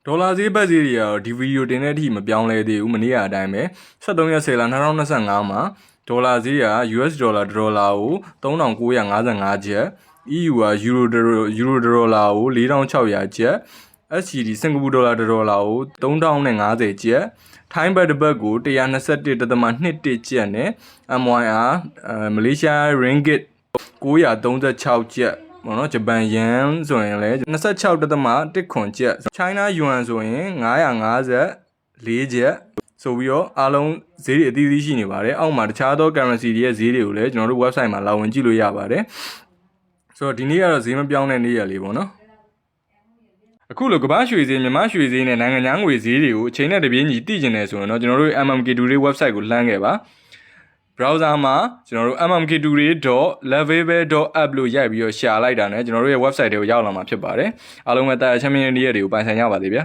ဒေါ်လာဈေးပတ်ဈေးတွေကတော့ဒီဗီဒီယိုတင်တဲ့အထိမပြောင်းလဲသေးဘူးမနေ့ကအတိုင်းပဲ73ရက်10လ2025မှာဒေါ်လာဈေးက US ဒေါ်လာ1ဒေါ်လာကို3955ကျပ် EU ကယူရို1ဒေါ်လာကို4600ကျပ် SGD စင်ကာပူဒေါ်လာ1ဒေါ်လာကို3050ကျပ်ထိုင်းဘတ်တစ်ပတ်ကို121.21ကျပ်နဲ့ MYR မလေးရှား ringgit 936ကျပ်ပေါ့နော်ဂျပန်ယန်ဆိုရင်လည်း26.1ခွန်ကျပ် China Yuan ဆိုရင်954ကျပ်ဆိုပြီးတော့အားလုံးဈေးတွေအသီးသီးရှိနေပါတယ်အောက်မှာတခြားသော currency တွေရဲ့ဈေးတွေကိုလည်းကျွန်တော်တို့ website မှာလာဝင်ကြည့်လို့ရပါတယ်ဆိုတော့ဒီနေ့ကတော့ဈေးမပြောင်းတဲ့နေ့ရက်လေးပေါ့နော်အခုလိုကမ္ဘာရွှေဈေးမြန်မာရွှေဈေးနဲ့နိုင်ငံခြားငွေဈေးတွေကိုအချိန်နဲ့တပြေးညီသိကျင်နေဆိုရင်တော့ကျွန်တော်တို့ MMK2 တွေ website ကိုလှမ်းခဲ့ပါbrowser မှာကျွန်တော်တို့ mmk2.level.app လို့ရိုက်ပြီးတော့ရှာလိုက်တာနဲ့ကျွန်တော်တို့ရဲ့ website တွေကိုရောက်လာမှာဖြစ်ပါတယ်အားလုံးပဲတာယာချမ်းမြေနေ့ရက်တွေကိုပိုင်ဆိုင်ကြပါသေးဗျာ